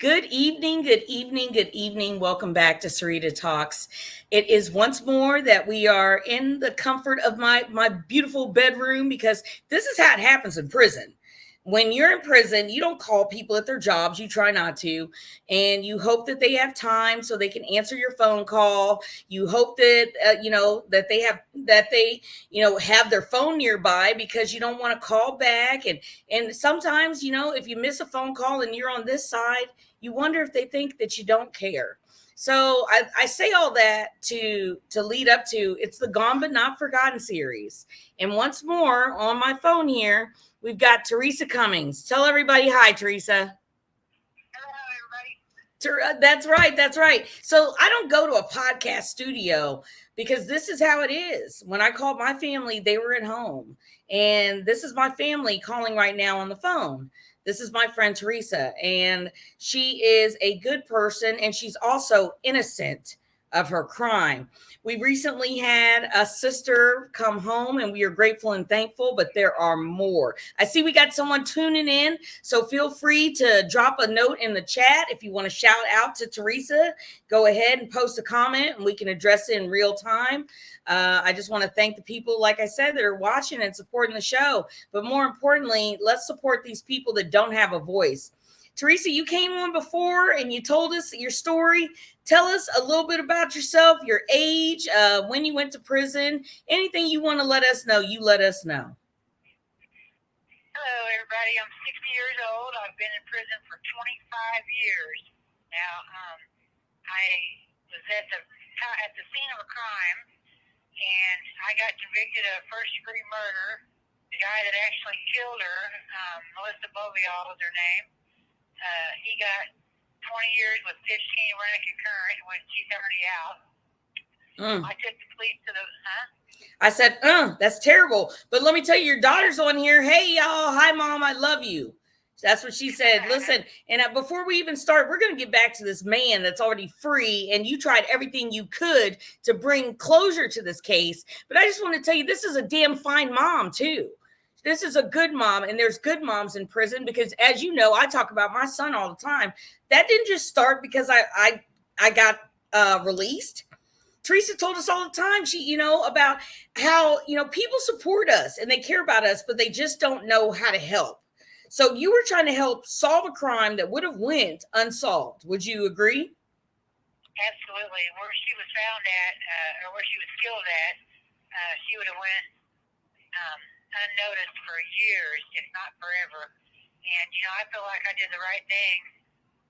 Good evening, good evening, good evening. Welcome back to Sarita Talks. It is once more that we are in the comfort of my beautiful bedroom because this is how it happens in prison. When you're in prison, you don't call people at their jobs, you try not to, and you hope that they have time so they can answer your phone call. You hope that that they have their phone nearby because you don't want to call back and sometimes, if you miss a phone call and you're on this side, you wonder if they think that you don't care. So I say all that to lead up to it's the Gone But Not Forgotten series. And once more on my phone here, we've got Terressa Cummings. Tell everybody hi, Terressa. That's right. That's right. So I don't go to a podcast studio because this is how it is. When I called my family, they were at home. And this is my family calling right now on the phone. This is my friend Terressa, and she is a good person, and she's also innocent of her crime. We recently had a sister come home, and we are grateful and thankful, but there are more. I see we got someone tuning in, so feel free to drop a note in the chat if you want to shout out to Terressa. Go ahead and post a comment, and we can address it in real time. I just want to thank the people, like I said, that are watching and supporting the show. But more importantly, let's support these people that don't have a voice. Terressa, you came on before and you told us your story. Tell us a little bit about yourself, your age, when you went to prison, anything you want to let us know, you let us know. Hello, everybody. I'm 60 years old. I've been in prison for 25 years. Now, I was at the scene of a crime, and I got convicted of first-degree murder. The guy that actually killed her, Melissa Bovial was her name, he got 20 years with 15 running concurrent when she's already out. I took the plea to the, I said, that's terrible. But let me tell you, your daughter's on here. Hey, y'all. Hi, Mom. I love you. That's what she said. Listen, and before we even start, we're going to get back to this man that's already free, and you tried everything you could to bring closure to this case. But I just want to tell you, this is a damn fine mom, too. This is a good mom, and there's good moms in prison because, as you know, I talk about my son all the time. That didn't just start because I got released. Terressa told us all the time, about how, people support us and they care about us, but they just don't know how to help. So you were trying to help solve a crime that would have went unsolved. Would you agree? Absolutely. Where she was found at, or where she was killed at, she would have went unnoticed for years, if not forever. And, I feel like I did the right thing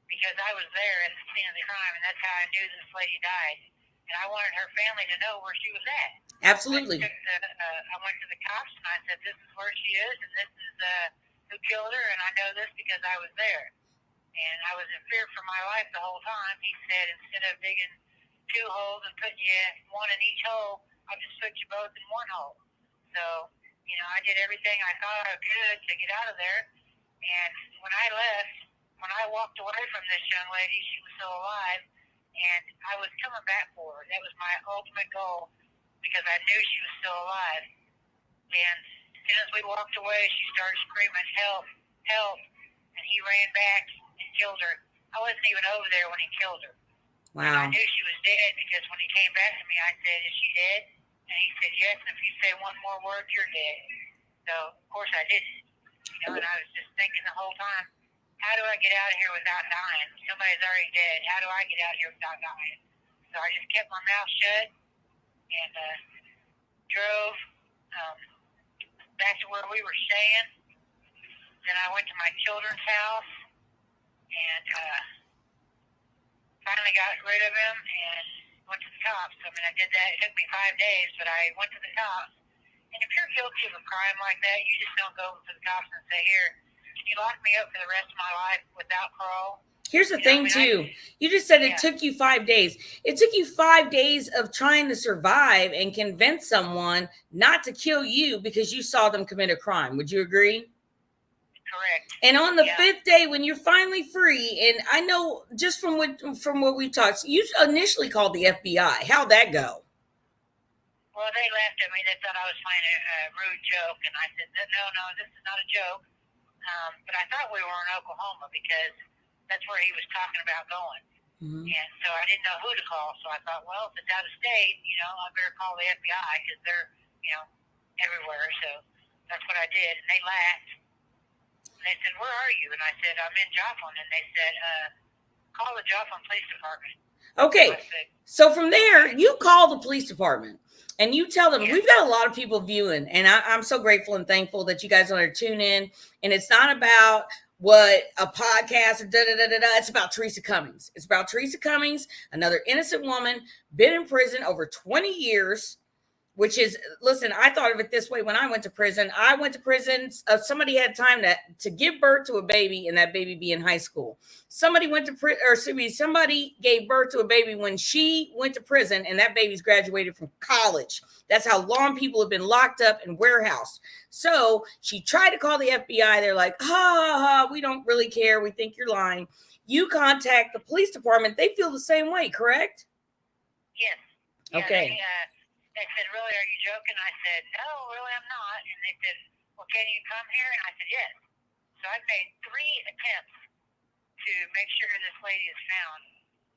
because I was there at the scene of the crime, and that's how I knew this lady died. And I wanted her family to know where she was at. Absolutely. I went to the cops and I said, this is where she is, and this is who killed her, and I know this because I was there. And I was in fear for my life the whole time. He said, instead of digging two holes and putting you one in each hole, I'll just put you both in one hole. So, I did everything I thought I could to get out of there. And when I left, when I walked away from this young lady, she was still alive. And I was coming back for her. That was my ultimate goal because I knew she was still alive. And as soon as we walked away, she started screaming, help, help. And he ran back and killed her. I wasn't even over there when he killed her. Wow. And I knew she was dead because when he came back to me, I said, is she dead? And he said, yes, and if you say one more word, you're dead. So, of course, I didn't. And I was just thinking the whole time, how do I get out of here without dying? Somebody's already dead. How do I get out of here without dying? So I just kept my mouth shut and drove back to where we were staying. Then I went to my children's house and finally got rid of him and went to the cops. I mean, I did that. It took me 5 days, but I went to the cops. And if you're guilty of a crime like that, you just don't go to the cops and say, here, can you lock me up for the rest of my life without parole? Here's the thing, too. You just said it took you 5 days. It took you 5 days of trying to survive and convince someone not to kill you because you saw them commit a crime. Would you agree? Correct. And on the 5th day, when you're finally free, and I know just from what we talked, you initially called the FBI. How'd that go? Well, they laughed at me. They thought I was playing a rude joke, and I said, no, this is not a joke. But I thought we were in Oklahoma because that's where he was talking about going. Mm-hmm. And so I didn't know who to call. So I thought, well, if it's out of state, I better call the FBI because they're, everywhere. So that's what I did. And they laughed. And they said, where are you? And I said, I'm in Joplin. And they said, call the Joplin Police Department. Okay. So from there, you call the police department and you tell them, we've got a lot of people viewing, and I'm so grateful and thankful that you guys want to tune in. And it's not about what a podcast or It's about Terressa Cummings. It's about Terressa Cummings, another innocent woman, been in prison over 20 years. Which is, listen, I thought of it this way when I went to prison. Somebody had time to give birth to a baby and that baby be in high school. Somebody somebody gave birth to a baby when she went to prison and that baby's graduated from college. That's how long people have been locked up and warehoused. So she tried to call the FBI. They're like, we don't really care. We think you're lying. You contact the police department. They feel the same way, correct? Yes. Okay. They said, really, are you joking? I said, no, really, I'm not. And they said, well, can you come here? And I said, yes. So I made 3 attempts to make sure this lady is found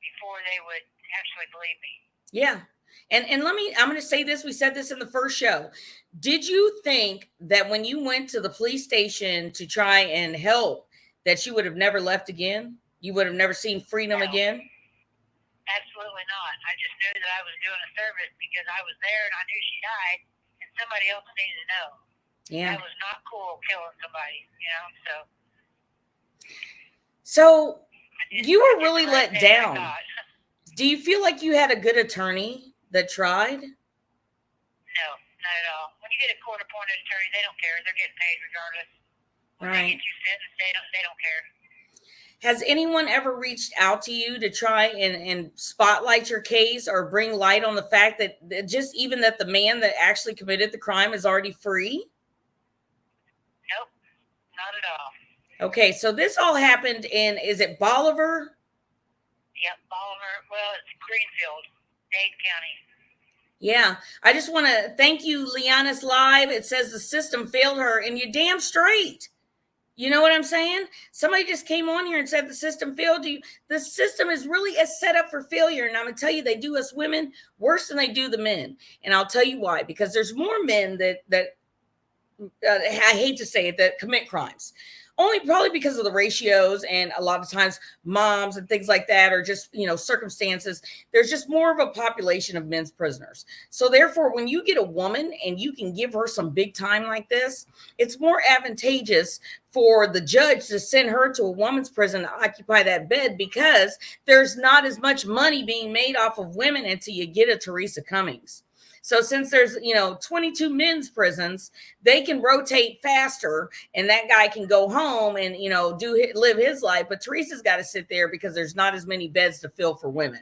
before they would actually believe me. Yeah. And I'm going to say this. We said this in the first show. Did you think that when you went to the police station to try and help, that you would have never left again? You would have never seen freedom again? Absolutely not. I just knew that I was doing a service because I was there and I knew she died and somebody else needed to know. Yeah. That was not cool killing somebody, So you were really let down. Do you feel like you had a good attorney that tried? No, not at all. When you get a court-appointed attorney, they don't care. They're getting paid regardless. When they get you sentenced, they don't care. Has anyone ever reached out to you to try and spotlight your case or bring light on the fact that that the man that actually committed the crime is already free? Nope, not at all. Okay, so this all happened is it Bolivar? Yep, Bolivar. Well, it's Greenfield, Dade County. Yeah, I just want to thank you, Liana's Live. It says the system failed her, and you're damn straight. You know what I'm saying? Somebody just came on here and said the system failed you. The system is really a setup for failure. And I'm going to tell you, they do us women worse than they do the men. And I'll tell you why. Because there's more men that I hate to say it, that commit crimes. Only probably because of the ratios and a lot of times moms and things like that, or just, circumstances. There's just more of a population of men's prisoners. So therefore, when you get a woman and you can give her some big time like this, it's more advantageous for the judge to send her to a woman's prison to occupy that bed, because there's not as much money being made off of women until you get a Terressa Cummings. So since there's, 22 men's prisons, they can rotate faster and that guy can go home and, live his life. But Terressa's got to sit there because there's not as many beds to fill for women.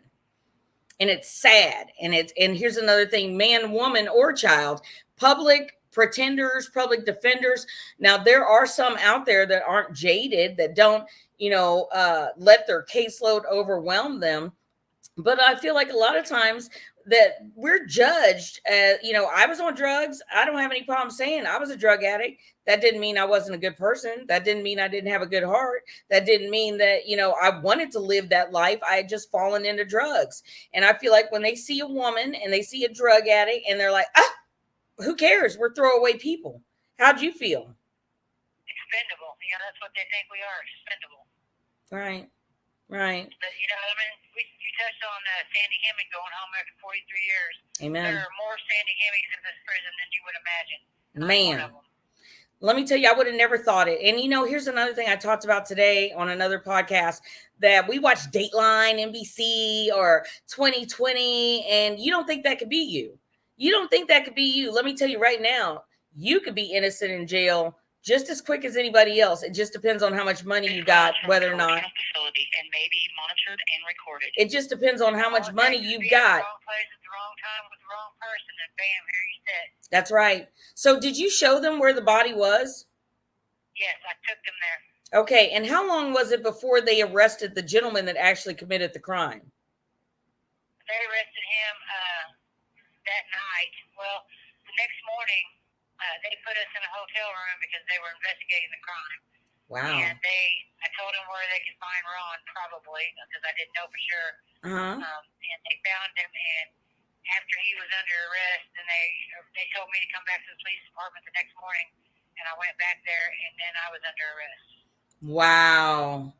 And it's sad. And here's another thing, man, woman, or child, public pretenders, public defenders. Now, there are some out there that aren't jaded, that don't, let their caseload overwhelm them. But I feel like a lot of times that we're judged as, I was on drugs. I don't have any problem saying I was a drug addict. That didn't mean I wasn't a good person. That didn't mean I didn't have a good heart. That didn't mean that, I wanted to live that life. I had just fallen into drugs. And I feel like when they see a woman and they see a drug addict and they're like, who cares? We're throwaway people. How'd you feel? Expendable. That's what they think we are, expendable. Right. But, you touched on Sandy Hemming going home after 43 years. Amen. There are more Sandy Hemmings in this prison than you would imagine. Man, let me tell you, I would have never thought it. And, here's another thing I talked about today on another podcast, that we watch Dateline, NBC, or 2020, and you don't think that could be you. You don't think that could be you. Let me tell you right now, you could be innocent in jail just as quick as anybody else. It just depends on how much money you got, whether or not. Facility and may be monitored and recorded. It just depends on how much money you've got. Wrong place at the wrong time with the wrong person, and bam, here you sit. That's right. So did you show them where the body was? Yes, I took them there. Okay, and how long was it before they arrested the gentleman that actually committed the crime? They arrested him that night. Well, the next morning, they put us in a hotel room because they were investigating the crime. Wow. And I told them where they could find Ron, probably, because I didn't know for sure. Uh-huh. And they found him, and after he was under arrest, and they told me to come back to the police department the next morning, and I went back there, and then I was under arrest. Wow.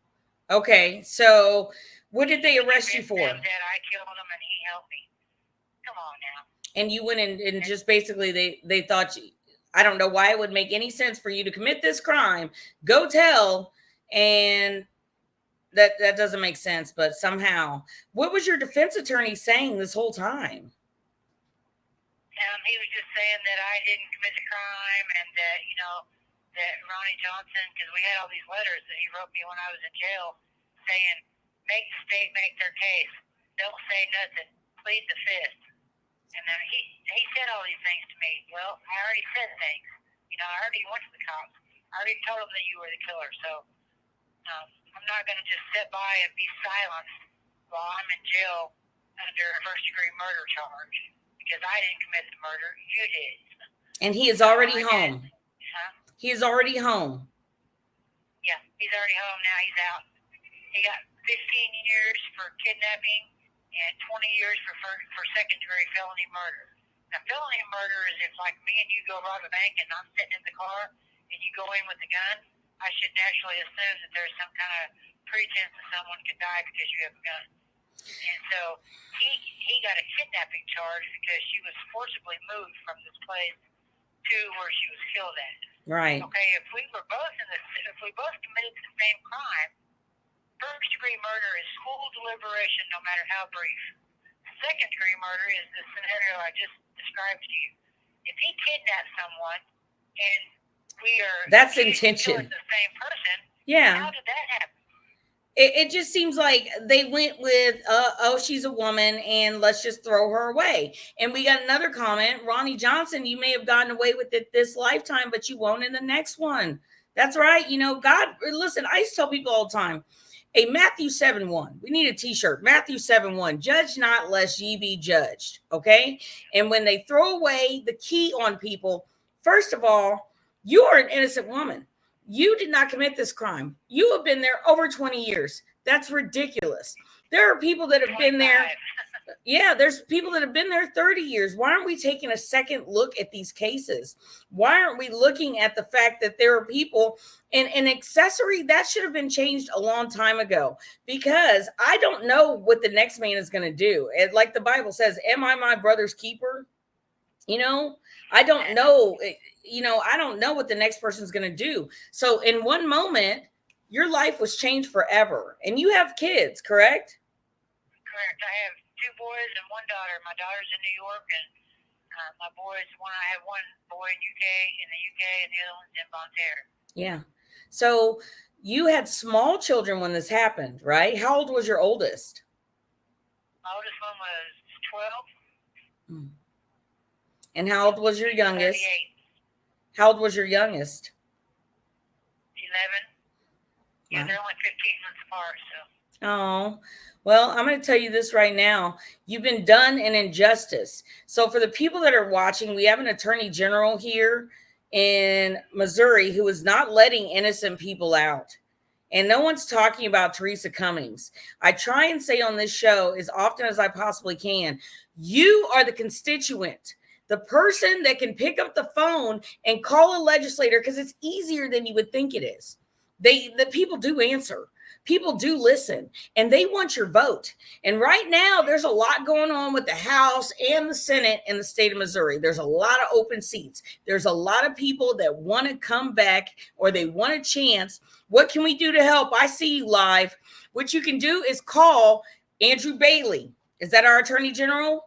Okay, so what did they arrest you for? That I killed him, and he helped me. Come on now. And you went in and just basically they thought you, I don't know why it would make any sense for you to commit this crime, go tell, and that doesn't make sense, but somehow. What was your defense attorney saying this whole time? He was just saying that I didn't commit the crime, and that, that Ronnie Johnson, because we had all these letters that he wrote me when I was in jail saying, make the state make their case. Don't say nothing. Plead the fifth. And then he said all these things to me. Well, I already said things. I already went to the cops. I already told them that you were the killer. So I'm not going to just sit by and be silent while I'm in jail under a first-degree murder charge, because I didn't commit the murder. You did. And he is already home. He is already home. Yeah, he's already home now. He's out. He got 15 years for kidnapping and 20 years for second-degree felony murder. Now, felony murder is if, like, me and you go rob a bank and I'm sitting in the car and you go in with a gun, I should naturally assume that there's some kind of pretense that someone could die because you have a gun. And so he got a kidnapping charge because she was forcibly moved from this place to where she was killed at. Right. Okay, if we both committed the same crime, first-degree murder is full deliberation, no matter how brief. Second-degree murder is the scenario I just described to you. If he kidnaps someone and that's intention. The same person. Yeah. How did that happen? It just seems like they went with, she's a woman and let's just throw her away. And we got another comment. Ronnie Johnson, you may have gotten away with it this lifetime, but you won't in the next one. That's right. God, listen, I used to tell people all the time, a Matthew 7:1. We need a t-shirt. Matthew 7:1. Judge not lest ye be judged. Okay. And when they throw away the key on people, first of all, you are an innocent woman. You did not commit this crime. You have been there over 20 years. That's ridiculous. There are people that have been there. Yeah, there's people that have been there 30 years. Why aren't we taking a second look at these cases? Why aren't we looking at the fact that there are people and an accessory that should have been changed a long time ago? Because I don't know what the next man is going to do. And like the Bible says, am I my brother's keeper? I don't know. I don't know what the next person's going to do. So in one moment, your life was changed forever. And you have kids, correct? Correct. I have 2 boys and 1 daughter. My daughter's in New York, and my boys, I have 1 boy in the UK, and the other one's in Bonterre. Yeah. So you had small children when this happened, right? How old was your oldest? My oldest one was 12. And how old was your youngest? 38. How old was your youngest? 11. Yeah, they're only 15 months apart, so. Oh, well, I'm going to tell you this right now. You've been done an injustice. So for the people that are watching, we have an attorney general here in Missouri who is not letting innocent people out. And no one's talking about Terressa Cummings. I try and say on this show as often as I possibly can, you are the constituent, the person that can pick up the phone and call a legislator, because it's easier than you would think it is. The people do answer. People do listen, and they want your vote. And right now, there's a lot going on with the House and the Senate in the state of Missouri. There's a lot of open seats. There's a lot of people that want to come back, or they want a chance. What can we do to help? I see you live. What you can do is call Andrew Bailey. Is that our attorney general?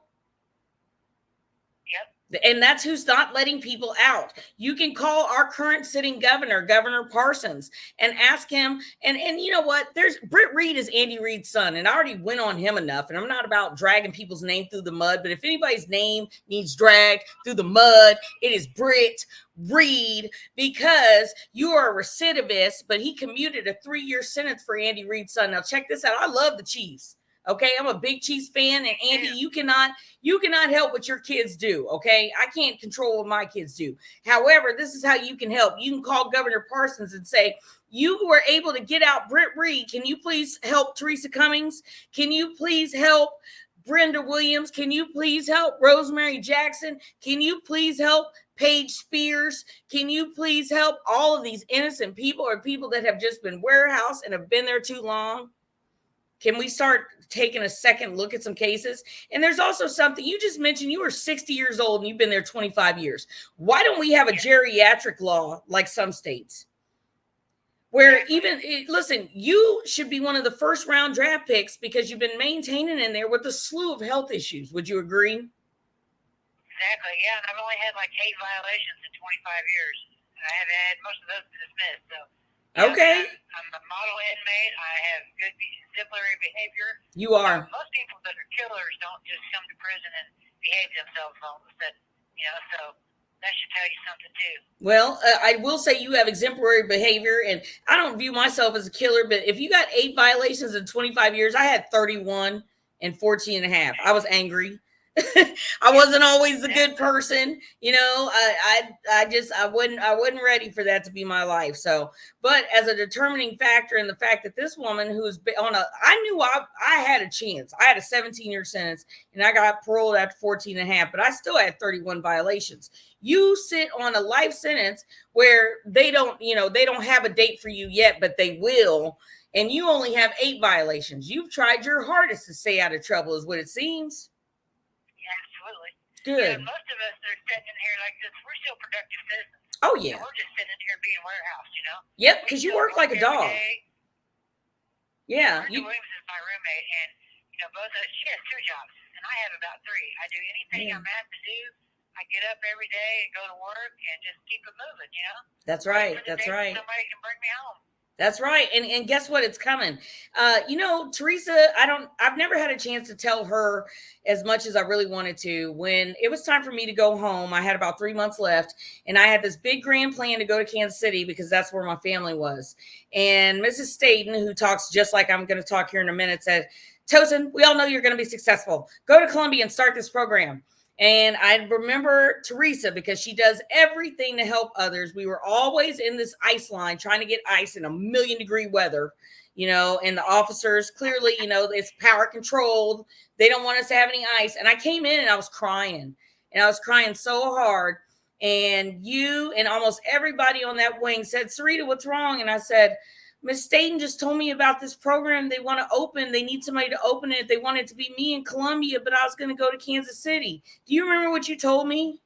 And that's who's not letting people out. You can call our current sitting governor, Governor Parsons, and ask him. And you know what? Britt Reed is Andy Reid's son, and I already went on him enough. And I'm not about dragging people's name through the mud, but if anybody's name needs dragged through the mud, it is Britt Reed, because you are a recidivist. But he commuted a 3-year sentence for Andy Reid's son. Now check this out. I love the Chiefs. Okay, I'm a big Chiefs fan, and Andy, Yeah. you cannot help what your kids do. Okay, I can't control what my kids do. However, this is how you can help. You can call Governor Parsons and say, you were able to get out Britt Reed. Can you please help Terressa Cummings? Can you please help Brenda Williams? Can you please help Rosemary Jackson? Can you please help Paige Spears? Can you please help all of these innocent people or people that have just been warehoused and have been there too long? Can we start taking a second look at some cases? And there's also something you just mentioned. You were 60 years old and you've been there 25 years. Why don't we have a geriatric law like some states? Where even, listen, you should be one of the first round draft picks because you've been maintaining in there with a slew of health issues. Would you agree? Exactly, yeah. And I've only had like 8 violations in 25 years. And I have had most of those dismissed. So, okay. I'm a model inmate. I have good exemplary behavior. You are. Most people that are killers don't just come to prison and behave themselves all of a sudden. So that should tell you something too. Well, I will say you have exemplary behavior, and I don't view myself as a killer, but if you got 8 violations in 25 years, I had 31 and 14 and a half. I was angry. I wasn't always a good person, I wasn't ready for that to be my life. So, but as a determining factor in the fact that this woman who's been I knew I had a chance. I had a 17-year sentence and I got paroled after 14 and a half, but I still had 31 violations. You sit on a life sentence where they don't have a date for you yet, but they will. And you only have 8 violations. You've tried your hardest to stay out of trouble is what it seems. Absolutely. Good. Most of us are sitting in here like this. We're still productive citizens. Oh, yeah. We're just sitting in here being warehoused, Yep, because you work like a dog. Yeah. Brenda Williams is my roommate, and, both of us, she has 2 jobs, and I have about 3. I do anything I'm asked to do. I get up every day and go to work and just keep it moving, That's right. That's right. Somebody can bring me home. That's right. And guess what? It's coming. Terressa, I've never had a chance to tell her as much as I really wanted to. When it was time for me to go home, I had about 3 months left, and I had this big grand plan to go to Kansas City because that's where my family was. And Mrs. Staten, who talks just like I'm going to talk here in a minute, said, Tosin, we all know you're going to be successful. Go to Columbia and start this program. And I remember Terressa because she does everything to help others. We were always in this ice line trying to get ice in 1,000,000-degree weather, and the officers clearly, it's power controlled. They don't want us to have any ice. And I came in and I was crying so hard. And you and almost everybody on that wing said, Sarita, what's wrong? And I said, Miss Staten just told me about this program they want to open. They need somebody to open it. They want it to be me in Columbia, but I was going to go to Kansas City. Do you remember what you told me?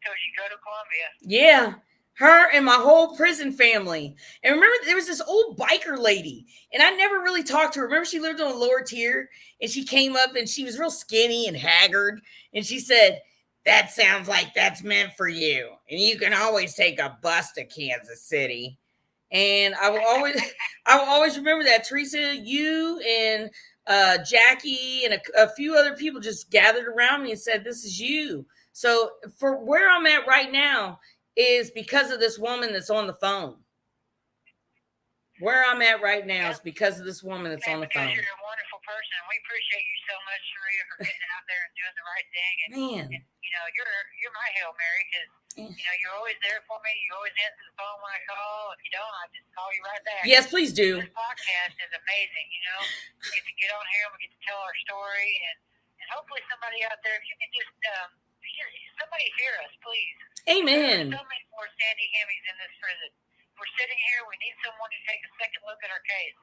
So you go to Columbia. Yeah. Her and my whole prison family. And remember, there was this old biker lady, and I never really talked to her. Remember, she lived on a lower tier, and she came up, and she was real skinny and haggard, and she said, that sounds like that's meant for you, and you can always take a bus to Kansas City. And I will always remember that. Terressa, you and Jackie and a few other people just gathered around me and said, this is you. So for where I'm at right now is because of this woman that's on the phone. Where I'm at right now is because of this woman that's on the phone. You're a wonderful person. We appreciate you so much, Sharia, for getting out there and doing the right thing. And you're my Hail Mary because you're always there for me. You always answer the phone when I call. If you don't, I just call you right back. Yes, please do. This podcast is amazing. We get to get on here. We get to tell our story, and hopefully somebody out there, if you can just somebody hear us, please. Amen. There's so many more Sandy Hemmies in this prison. We're sitting here. We need someone to take a second look at our case.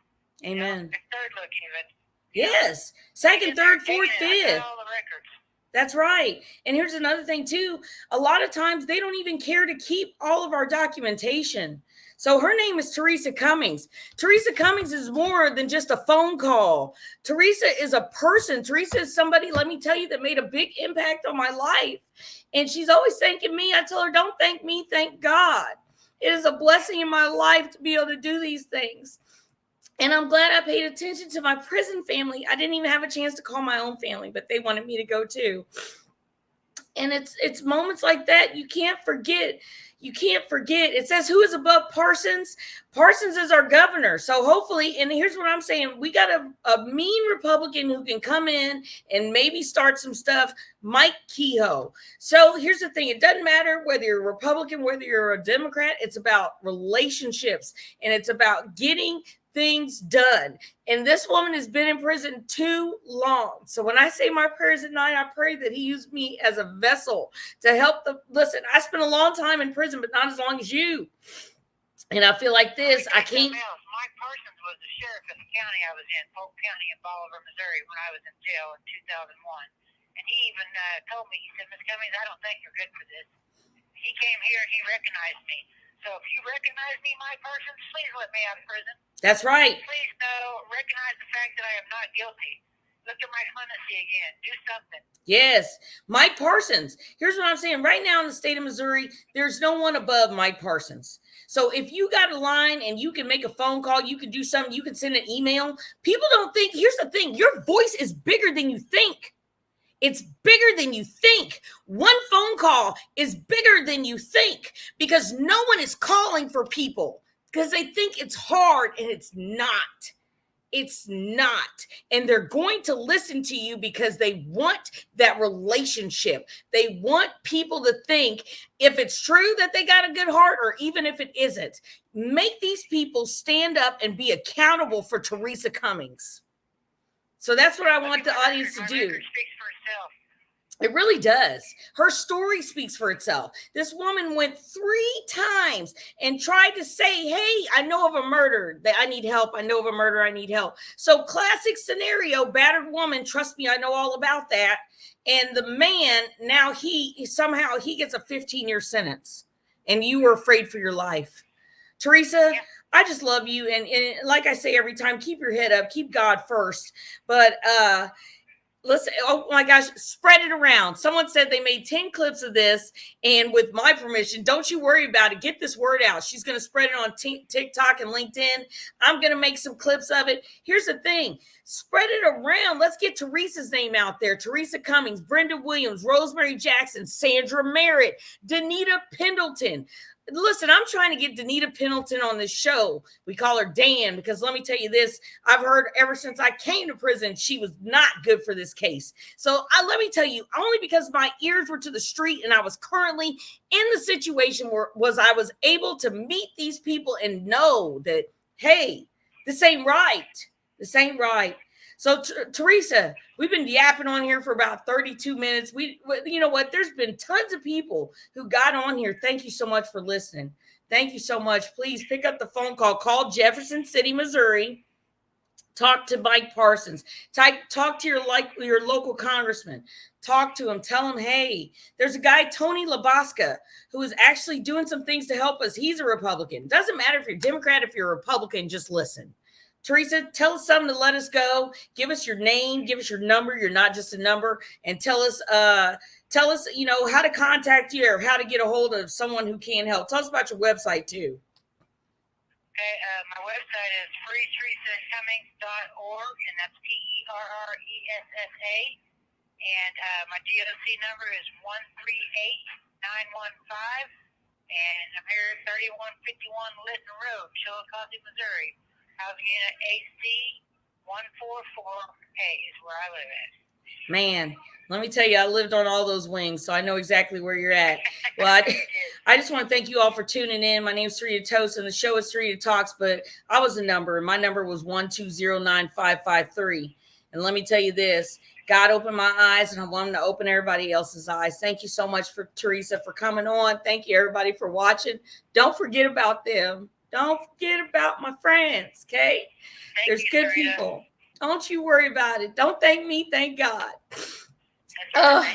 Amen. A third look, even. Yes. Second, third, fourth, fifth. All the records. That's right. And here's another thing, too. A lot of times they don't even care to keep all of our documentation. So her name is Terressa Cummings. Terressa Cummings is more than just a phone call. Terressa is a person. Terressa is somebody, let me tell you, that made a big impact on my life. And she's always thanking me. I tell her, don't thank me, thank God. It is a blessing in my life to be able to do these things. And I'm glad I paid attention to my prison family. I didn't even have a chance to call my own family, but they wanted me to go too. And it's moments like that you can't forget. you can't forget, it says who is above Parsons? Parsons is our governor. So hopefully, and here's what I'm saying, we got a mean Republican who can come in and maybe start some stuff, Mike Kehoe. So here's the thing, it doesn't matter whether you're a Republican, whether you're a Democrat, it's about relationships, and it's about getting things done. And this woman has been in prison too long. So when I say my prayers at night, I pray that he used me as a vessel to help listen, I spent a long time in prison, but not as long as you. And I feel like this, I can't. Mike Parsons was the sheriff in the county I was in, Polk County in Bolivar, Missouri, when I was in jail in 2001. And he even told me, he said, Miss Cummings, I don't think you're good for this. He came here and he recognized me. So if you recognize me, Mike Parsons, please let me out of prison. That's right. Please recognize the fact that I am not guilty. Look at my clemency again. Do something. Yes. Mike Parsons. Here's what I'm saying. Right now in the state of Missouri, there's no one above Mike Parsons. So if you got a line and you can make a phone call, you can do something, you can send an email. People don't think, here's the thing, your voice is bigger than you think. It's bigger than you think. One phone call is bigger than you think, because no one is calling for people because they think it's hard, and it's not. It's not. And they're going to listen to you because they want that relationship. They want people to think, if it's true that they got a good heart, or even if it isn't, make these people stand up and be accountable for Terressa Cummings. So that's what I want the audience to do. It really does. Her story speaks for itself. This woman went 3 times and tried to say, hey, I know of a murder that I need help. I know of a murder. I need help. So classic scenario, battered woman. Trust me, I know all about that. And the man, now he somehow gets a 15-year sentence, and you were afraid for your life. Terressa, yeah. I just love you. And like I say every time, keep your head up, keep God first. But listen, oh my gosh, spread it around. Someone said they made 10 clips of this, and with my permission, don't you worry about it. Get this word out. She's going to spread it on TikTok and LinkedIn. I'm going to make some clips of it. Here's the thing. Spread it around. Let's get Terressa's name out there. Terressa Cummings, Brenda Williams, Rosemary Jackson, Sandra Merritt, Danita Pendleton. Listen, I'm trying to get Danita Pendleton on this show. We call her Dan because let me tell you this. I've heard ever since I came to prison, she was not good for this case. So let me tell you, only because my ears were to the street and I was currently in the situation where I was able to meet these people and know that, hey, this ain't right. This ain't right. So Terressa, we've been yapping on here for about 32 minutes. You know what? There's been tons of people who got on here. Thank you so much for listening. Thank you so much. Please pick up the phone call. Call Jefferson City, Missouri. Talk to Mike Parsons. Talk to your local congressman. Talk to him. Tell him, hey, there's a guy, Tony Labasca, who is actually doing some things to help us. He's a Republican. Doesn't matter if you're Democrat, if you're a Republican, just listen. Terressa, tell us something to let us go. Give us your name, give us your number. You're not just a number, and tell us, you know, how to contact you or how to get a hold of someone who can help. Tell us about your website too. Okay, my website is freeterressacummings.org, and that's Terressa. And my DOC number is 138915, and I'm here at 3151 Litton Road, Chillicothe, Missouri. Housing unit AC 144A is where I live at. Man, let me tell you, I lived on all those wings, so I know exactly where you're at. Well, I just want to thank you all for tuning in. My name's Terressa Toast, and the show is Terressa Talks, but I was a number, and my number was 1209553. And let me tell you this, God opened my eyes, and I want him to open everybody else's eyes. Thank you so much for Terressa for coming on. Thank you, everybody, for watching. Don't forget about them. Don't forget about my friends, okay? There's good people. Don't you worry about it. Don't thank me, thank God. Thank God.